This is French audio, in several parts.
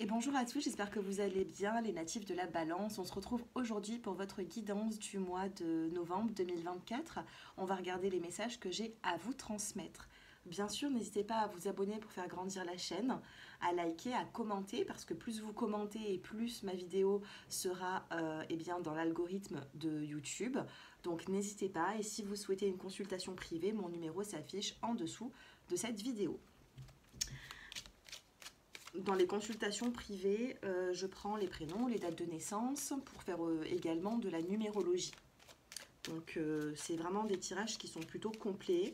Et bonjour à tous, j'espère que vous allez bien, les natifs de la Balance. On se retrouve aujourd'hui pour votre guidance du mois de novembre 2024. On va regarder les messages que j'ai à vous transmettre. Bien sûr, n'hésitez pas à vous abonner pour faire grandir la chaîne, à liker, à commenter, parce que plus vous commentez et plus ma vidéo sera dans l'algorithme de YouTube. Donc n'hésitez pas, et si vous souhaitez une consultation privée, mon numéro s'affiche en dessous de cette vidéo. Dans les consultations privées, je prends les prénoms, les dates de naissance pour faire également de la numérologie. Donc c'est vraiment des tirages qui sont plutôt complets.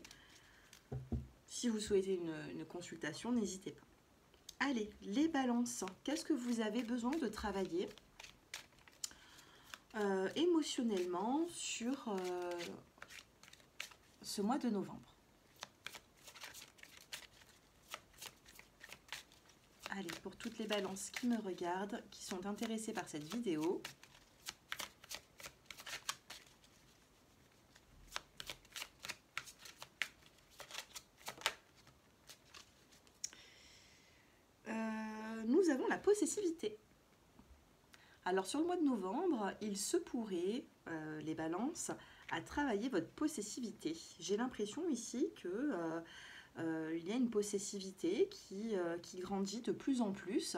Si vous souhaitez une consultation, n'hésitez pas. Allez, les balances, qu'est-ce que vous avez besoin de travailler émotionnellement sur ce mois de novembre? Allez, pour toutes les balances qui me regardent, qui sont intéressées par cette vidéo, nous avons la possessivité. Alors sur le mois de novembre, il se pourrait, les balances, à travailler votre possessivité. J'ai l'impression ici que il y a une possessivité qui grandit de plus en plus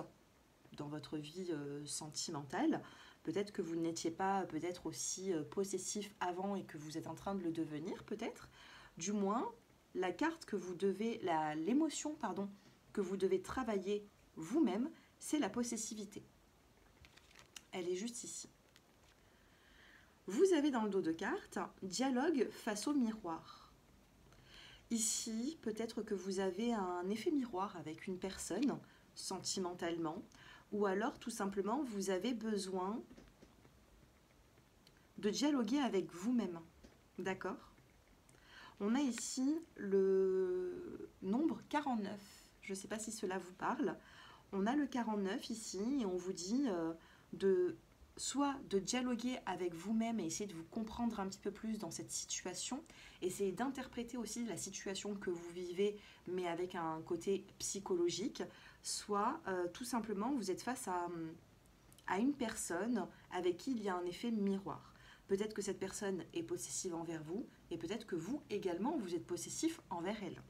dans votre vie sentimentale. Peut-être que vous n'étiez pas peut-être aussi possessif avant et que vous êtes en train de le devenir peut-être. Du moins, la carte que vous devez, l'émotion pardon, que vous devez travailler vous-même, c'est la possessivité. Elle est juste ici. Vous avez dans le dos de cartes dialogue face au miroir. Ici, peut-être que vous avez un effet miroir avec une personne, sentimentalement, ou alors tout simplement vous avez besoin de dialoguer avec vous-même. D'accord? On a ici le nombre 49. Je ne sais pas si cela vous parle. On a le 49 ici et on vous dit soit de dialoguer avec vous-même et essayer de vous comprendre un petit peu plus dans cette situation, essayer d'interpréter aussi la situation que vous vivez, mais avec un côté psychologique, soit tout simplement vous êtes face à une personne avec qui il y a un effet miroir. Peut-être que cette personne est possessive envers vous, et peut-être que vous également, vous êtes possessif envers elle.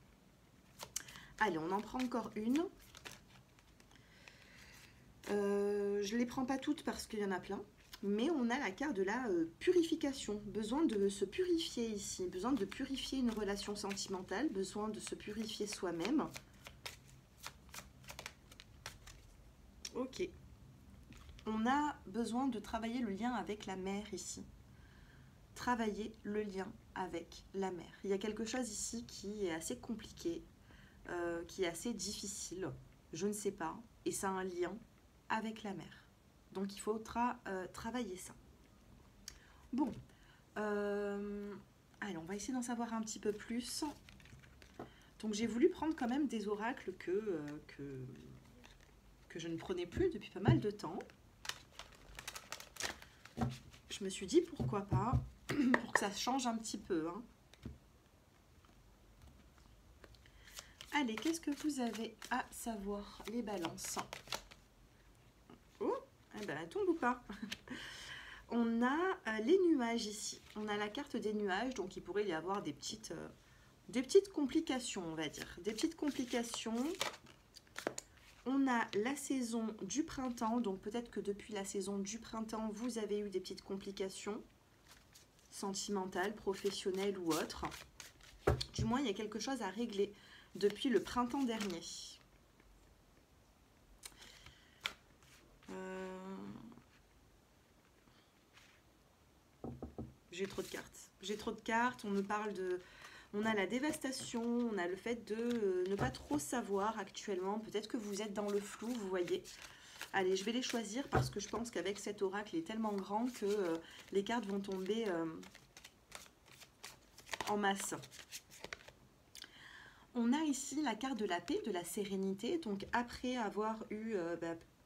Allez, on en prend encore une. Je ne les prends pas toutes parce qu'il y en a plein, mais on a la carte de la purification. Besoin de se purifier ici, besoin de purifier une relation sentimentale, besoin de se purifier soi-même. Ok. On a besoin de travailler le lien avec la mère ici. Travailler le lien avec la mère. Il y a quelque chose ici qui est assez compliqué, qui est assez difficile, je ne sais pas, et ça a un lien avec la mère. Donc il faudra travailler ça. Bon, allez, on va essayer d'en savoir un petit peu plus. Donc j'ai voulu prendre quand même des oracles que je ne prenais plus depuis pas mal de temps. Je me suis dit pourquoi pas, pour que ça change un petit peu. Hein. Allez, qu'est-ce que vous avez à savoir, les balances? Oh, eh ben, elle tombe ou pas? On a les nuages ici. On a la carte des nuages, donc il pourrait y avoir des petites complications, on va dire. Des petites complications. On a la saison du printemps, donc peut-être que depuis la saison du printemps, vous avez eu des petites complications sentimentales, professionnelles ou autres. Du moins, il y a quelque chose à régler depuis le printemps dernier. J'ai trop de cartes. J'ai trop de cartes. On me parle de... On a la dévastation, on a le fait de ne pas trop savoir actuellement. Peut-être que vous êtes dans le flou, vous voyez. Allez, je vais les choisir parce que je pense qu'avec cet oracle, il est tellement grand que les cartes vont tomber en masse. On a ici la carte de la paix, de la sérénité. Donc après avoir eu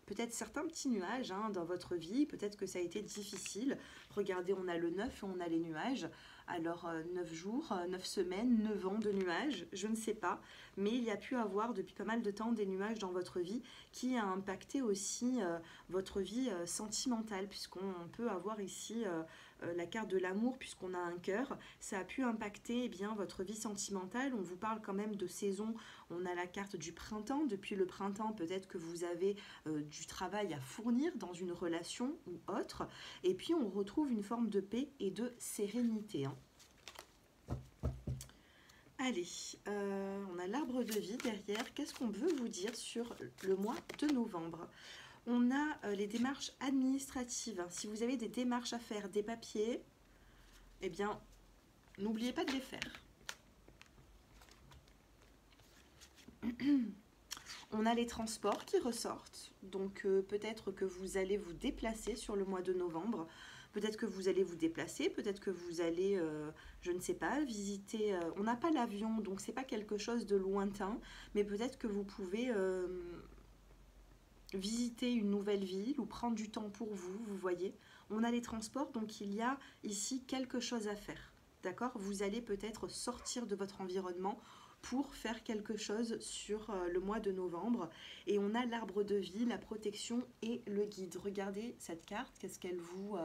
peut-être certains petits nuages dans votre vie, peut-être que ça a été difficile. Regardez, on a le 9 et on a les nuages. Alors 9 jours, 9 semaines, 9 ans de nuages, je ne sais pas, mais il y a pu avoir depuis pas mal de temps des nuages dans votre vie qui a impacté aussi votre vie sentimentale, puisqu'on peut avoir ici la carte de l'amour, puisqu'on a un cœur. Ça a pu impacter eh bien, votre vie sentimentale. On vous parle quand même de saison. On a la carte du printemps. Depuis le printemps, peut-être que vous avez du travail à fournir dans une relation ou autre. Et puis, on retrouve une forme de paix et de sérénité. Hein. Allez, on a l'arbre de vie derrière. Qu'est-ce qu'on veut vous dire sur le mois de novembre? On a les démarches administratives. Si vous avez des démarches à faire, des papiers, eh bien, n'oubliez pas de les faire. On a les transports qui ressortent. Donc, peut-être que vous allez vous déplacer sur le mois de novembre. Peut-être que vous allez vous déplacer. Peut-être que vous allez, je ne sais pas, visiter. On n'a pas l'avion, donc c'est pas quelque chose de lointain. Mais peut-être que vous pouvez visiter une nouvelle ville ou prendre du temps pour vous, vous voyez. On a les transports, donc il y a ici quelque chose à faire, d'accord? Vous allez peut-être sortir de votre environnement pour faire quelque chose sur le mois de novembre. Et on a l'arbre de vie, la protection et le guide. Regardez cette carte, qu'est-ce qu'elle vous...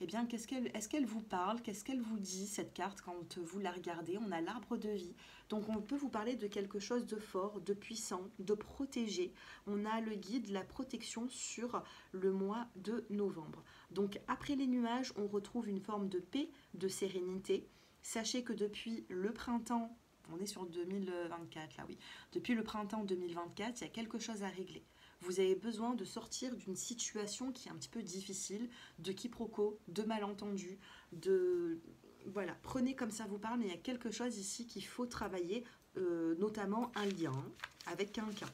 eh bien, est-ce qu'elle vous parle? Qu'est-ce qu'elle vous dit, cette carte, quand vous la regardez? On a l'arbre de vie. Donc, on peut vous parler de quelque chose de fort, de puissant, de protégé. On a le guide, la protection sur le mois de novembre. Donc, après les nuages, on retrouve une forme de paix, de sérénité. Sachez que depuis le printemps, on est sur 2024 là, oui. Depuis le printemps 2024, il y a quelque chose à régler. Vous avez besoin de sortir d'une situation qui est un petit peu difficile, de quiproquo, de malentendus, de... Voilà, prenez comme ça vous parle, mais il y a quelque chose ici qu'il faut travailler, notamment un lien avec quelqu'un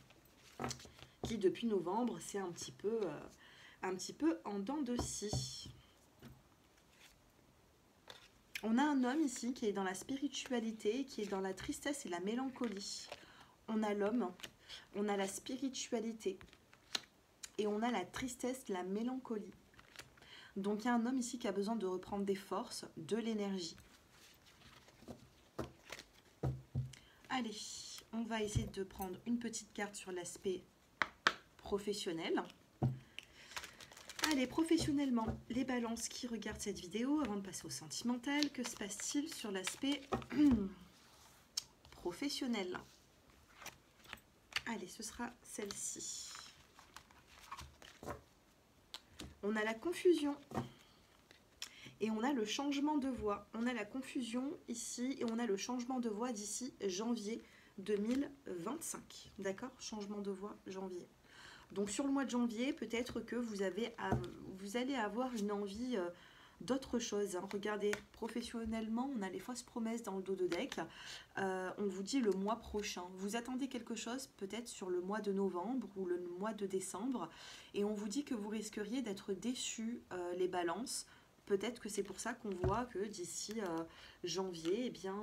qui, depuis novembre, c'est un petit peu en dents de scie. On a un homme ici qui est dans la spiritualité, qui est dans la tristesse et la mélancolie. On a l'homme, on a la spiritualité et on a la tristesse, la mélancolie. Donc il y a un homme ici qui a besoin de reprendre des forces, de l'énergie. Allez, on va essayer de prendre une petite carte sur l'aspect professionnel. Allez, professionnellement, les balances qui regardent cette vidéo, avant de passer au sentimental, que se passe-t-il sur l'aspect professionnel? Allez, ce sera celle-ci. On a la confusion et on a le changement de voix. On a la confusion ici et on a le changement de voix d'ici janvier 2025. D'accord? Changement de voix janvier. Donc sur le mois de janvier, peut-être que vous allez avoir une envie d'autre chose. Hein. Regardez, professionnellement, on a les fausses promesses dans le dos de deck. On vous dit le mois prochain. Vous attendez quelque chose peut-être sur le mois de novembre ou le mois de décembre. Et on vous dit que vous risqueriez d'être déçus, les balances. Peut-être que c'est pour ça qu'on voit que d'ici janvier, eh bien,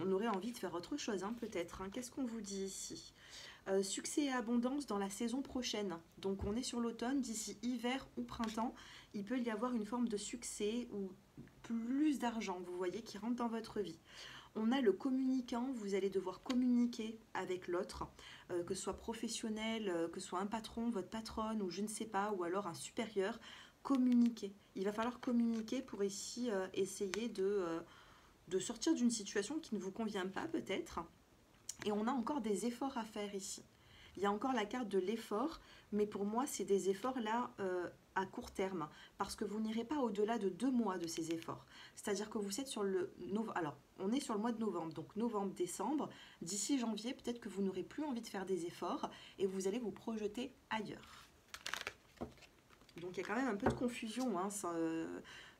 on aurait envie de faire autre chose, hein, peut-être. Hein. Qu'est-ce qu'on vous dit ici? Succès et abondance dans la saison prochaine. Donc on est sur l'automne, d'ici hiver ou printemps, il peut y avoir une forme de succès ou plus d'argent, vous voyez, qui rentre dans votre vie. On a le communicant, vous allez devoir communiquer avec l'autre, que ce soit professionnel, que ce soit un patron, votre patronne ou je ne sais pas, ou alors un supérieur, communiquer. Il va falloir communiquer pour ici essayer de sortir d'une situation qui ne vous convient pas peut-être. Et on a encore des efforts à faire ici. Il y a encore la carte de l'effort, mais pour moi, c'est des efforts là à court terme, parce que vous n'irez pas au-delà de 2 mois de ces efforts. C'est-à-dire que vous êtes sur le... Alors, on est sur le mois de novembre, donc novembre-décembre. D'ici janvier, peut-être que vous n'aurez plus envie de faire des efforts et vous allez vous projeter ailleurs. Donc, il y a quand même un peu de confusion hein,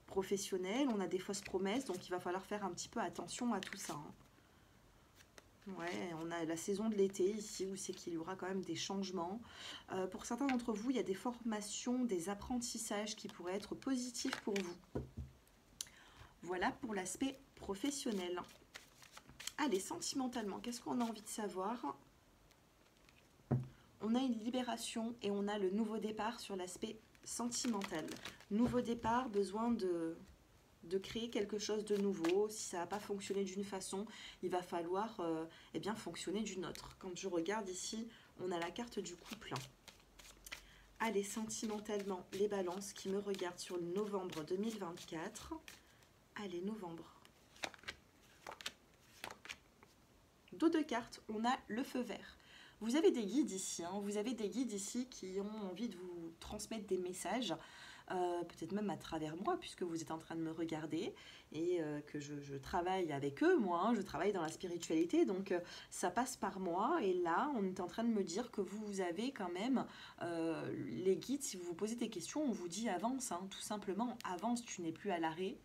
professionnelle. On a des fausses promesses, donc il va falloir faire un petit peu attention à tout ça. Hein. Ouais, on a la saison de l'été ici où c'est qu'il y aura quand même des changements. Pour certains d'entre vous, il y a des formations, des apprentissages qui pourraient être positifs pour vous. Voilà pour l'aspect professionnel. Allez, sentimentalement, qu'est-ce qu'on a envie de savoir? On a une libération et on a le nouveau départ sur l'aspect sentimental. Nouveau départ, besoin de créer quelque chose de nouveau. Si ça n'a pas fonctionné d'une façon, il va falloir eh bien, fonctionner d'une autre. Quand je regarde ici, on a la carte du couple. Allez, sentimentalement, les balances qui me regardent sur le novembre 2024. Allez, novembre. Dos de cartes, on a le feu vert. Vous avez des guides ici, hein, vous avez des guides ici qui ont envie de vous transmettre des messages, peut-être même à travers moi, puisque vous êtes en train de me regarder et que je travaille avec eux, moi, hein, je travaille dans la spiritualité, donc ça passe par moi. Et là, on est en train de me dire que vous avez quand même les guides, si vous vous posez des questions, on vous dit avance, hein, tout simplement, avance, tu n'es plus à l'arrêt.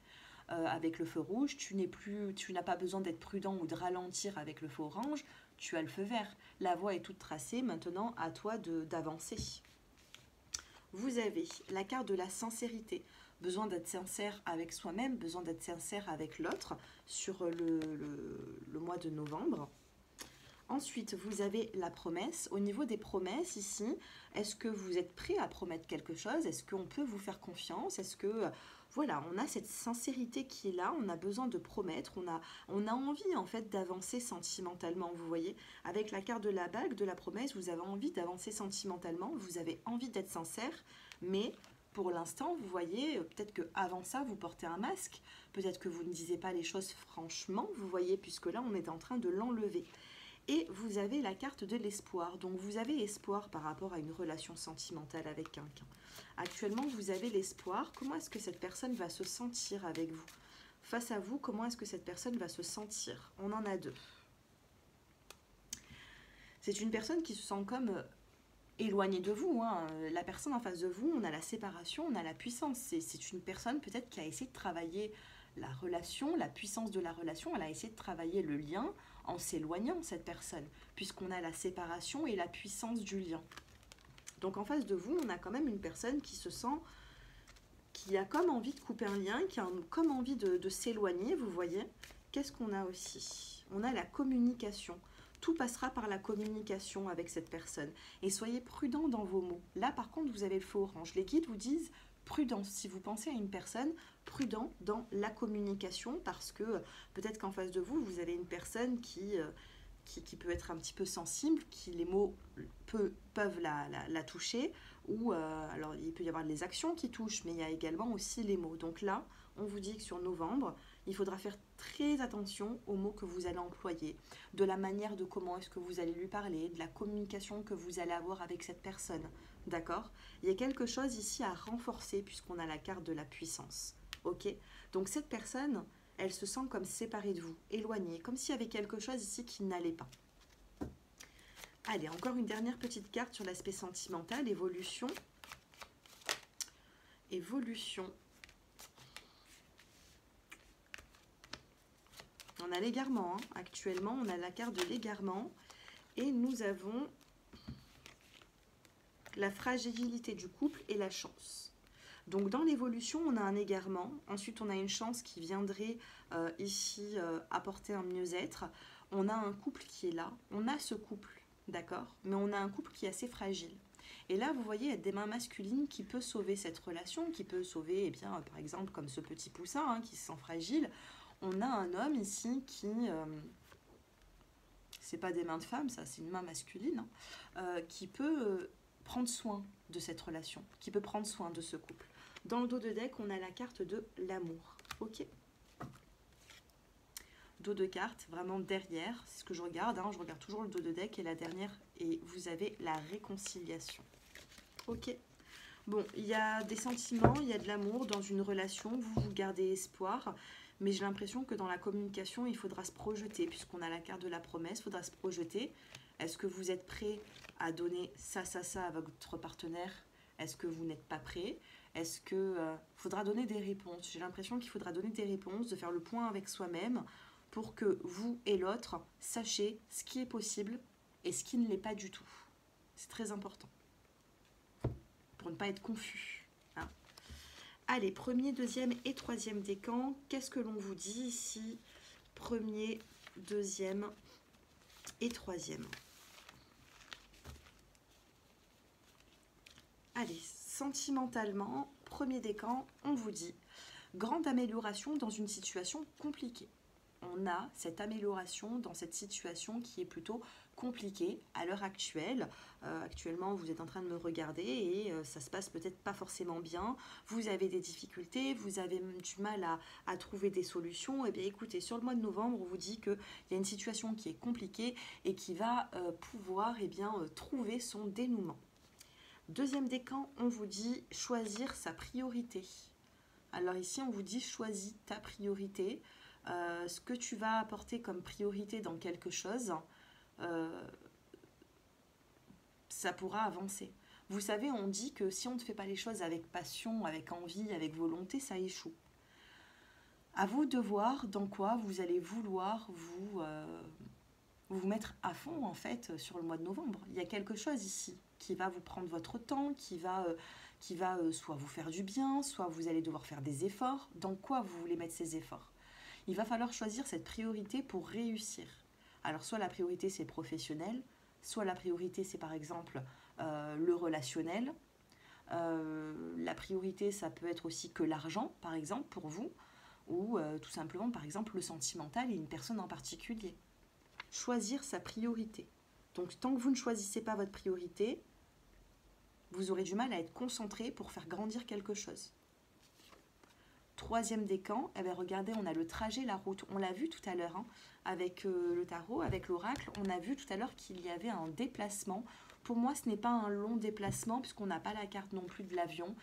Avec le feu rouge, tu n'as pas besoin d'être prudent ou de ralentir avec le feu orange, tu as le feu vert. La voie est toute tracée, maintenant à toi d'avancer. Vous avez la carte de la sincérité, besoin d'être sincère avec soi-même, besoin d'être sincère avec l'autre sur le mois de novembre. Ensuite, vous avez la promesse. Au niveau des promesses ici, est-ce que vous êtes prêt à promettre quelque chose? Est-ce qu'on peut vous faire confiance? Est-ce que, voilà, on a cette sincérité qui est là, on a besoin de promettre, on a envie en fait d'avancer sentimentalement, vous voyez? Avec la carte de la bague, de la promesse, vous avez envie d'avancer sentimentalement, vous avez envie d'être sincère, mais pour l'instant, vous voyez, peut-être qu'avant ça, vous portez un masque, peut-être que vous ne disiez pas les choses franchement, vous voyez, puisque là, on est en train de l'enlever. Et vous avez la carte de l'espoir. Donc vous avez espoir par rapport à une relation sentimentale avec quelqu'un. Actuellement, vous avez l'espoir. Comment est-ce que cette personne va se sentir avec vous? Face à vous, comment est-ce que cette personne va se sentir? On en a deux. C'est une personne qui se sent comme éloignée de vous, hein. La personne en face de vous, on a la séparation, on a la puissance. C'est une personne peut-être qui a essayé de travailler la relation, la puissance de la relation. Elle a essayé de travailler le lien en s'éloignant, cette personne, puisqu'on a la séparation et la puissance du lien. Donc en face de vous, on a quand même une personne qui se sent, qui a comme envie de couper un lien, qui a comme envie de s'éloigner, vous voyez. Qu'est-ce qu'on a aussi? On a la communication. Tout passera par la communication avec cette personne. Et soyez prudent dans vos mots. Là, par contre, vous avez le feu orange. Les guides vous disent prudence. Si vous pensez à une personne, prudent dans la communication, parce que peut-être qu'en face de vous, vous avez une personne qui peut être un petit peu sensible, qui les mots peuvent la toucher, ou alors il peut y avoir les actions qui touchent, mais il y a également aussi les mots. Donc là, on vous dit que sur novembre, il faudra faire très attention aux mots que vous allez employer, de la manière de comment est-ce que vous allez lui parler, de la communication que vous allez avoir avec cette personne. D'accord? Il y a quelque chose ici à renforcer puisqu'on a la carte de la puissance. Ok? Donc cette personne, elle se sent comme séparée de vous, éloignée, comme s'il y avait quelque chose ici qui n'allait pas. Allez, encore une dernière petite carte sur l'aspect sentimental, évolution. Évolution. On a l'égarement, hein. Actuellement, on a la carte de l'égarement et nous avons la fragilité du couple et la chance. Donc dans l'évolution, on a un égarement, ensuite on a une chance qui viendrait ici apporter un mieux-être. On a un couple qui est là, on a ce couple, d'accord? Mais on a un couple qui est assez fragile. Et là, vous voyez, il y a des mains masculines qui peuvent sauver cette relation, qui peut sauver, eh bien, par exemple, comme ce petit poussin hein, qui se sent fragile. On a un homme ici qui... c'est pas des mains de femme, ça, c'est une main masculine, hein, qui peut prendre soin de cette relation, qui peut prendre soin de ce couple. Dans le dos de deck, on a la carte de l'amour. Ok. Dos de carte, vraiment derrière, c'est ce que je regarde. Hein, je regarde toujours le dos de deck et la dernière, et vous avez la réconciliation. Ok. Bon, il y a des sentiments, il y a de l'amour dans une relation, vous gardez espoir, mais j'ai l'impression que dans la communication, il faudra se projeter, puisqu'on a la carte de la promesse, il faudra se projeter. Est-ce que vous êtes prêt à donner ça à votre partenaire? Est-ce que vous n'êtes pas prêt? Est-ce que faudra donner des réponses? J'ai l'impression qu'il faudra donner des réponses, de faire le point avec soi-même pour que vous et l'autre sachiez ce qui est possible et ce qui ne l'est pas du tout. C'est très important pour ne pas être confus. Hein. Allez, premier, deuxième et troisième décan. Qu'est-ce que l'on vous dit ici? Premier, deuxième et troisième. Allez, sentimentalement, premier décan, on vous dit Grande amélioration dans une situation compliquée. On a cette amélioration dans cette situation qui est plutôt compliquée à l'heure actuelle. Actuellement, vous êtes en train de me regarder et ça se passe peut-être pas forcément bien. Vous avez des difficultés, vous avez du mal à trouver des solutions. Et bien écoutez, sur le mois de novembre, on vous dit qu'il y a une situation qui est compliquée et qui va pouvoir trouver son dénouement. Deuxième décan, on vous dit choisir sa priorité. Alors ici, on vous dit choisis ta priorité. Ce que tu vas apporter comme priorité dans quelque chose, ça pourra avancer. Vous savez, on dit que si on ne fait pas les choses avec passion, avec envie, avec volonté, ça échoue. À vous de voir dans quoi vous allez vouloir vous mettre à fond en fait sur le mois de novembre. Il y a quelque chose ici qui va vous prendre votre temps, qui va soit vous faire du bien, soit vous allez devoir faire des efforts. Dans quoi vous voulez mettre ces efforts? Il va falloir choisir cette priorité pour réussir. Alors soit la priorité c'est professionnel, soit la priorité c'est par exemple le relationnel. La priorité ça peut être aussi que l'argent par exemple pour vous, ou tout simplement par exemple le sentimental et une personne en particulier. Choisir sa priorité. Donc tant que vous ne choisissez pas votre priorité, vous aurez du mal à être concentré pour faire grandir quelque chose. Troisième décan, eh bien regardez, on a le trajet, la route. On l'a vu tout à l'heure avec le tarot, avec l'oracle. On a vu tout à l'heure qu'il y avait un déplacement. Pour moi, ce n'est pas un long déplacement puisqu'on n'a pas la carte non plus de l'avion.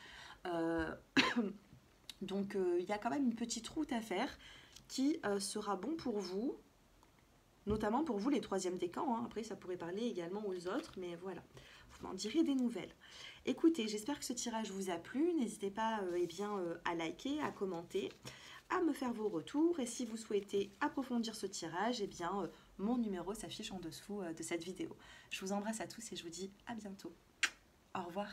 Donc, il y a quand même une petite route à faire qui sera bon pour vous, notamment pour vous les troisièmes décans. Après, ça pourrait parler également aux autres, mais voilà. Vous m'en direz des nouvelles. Écoutez, j'espère que ce tirage vous a plu. N'hésitez pas à liker, à commenter, à me faire vos retours. Et si vous souhaitez approfondir ce tirage, mon numéro s'affiche en dessous de cette vidéo. Je vous embrasse à tous et je vous dis à bientôt. Au revoir.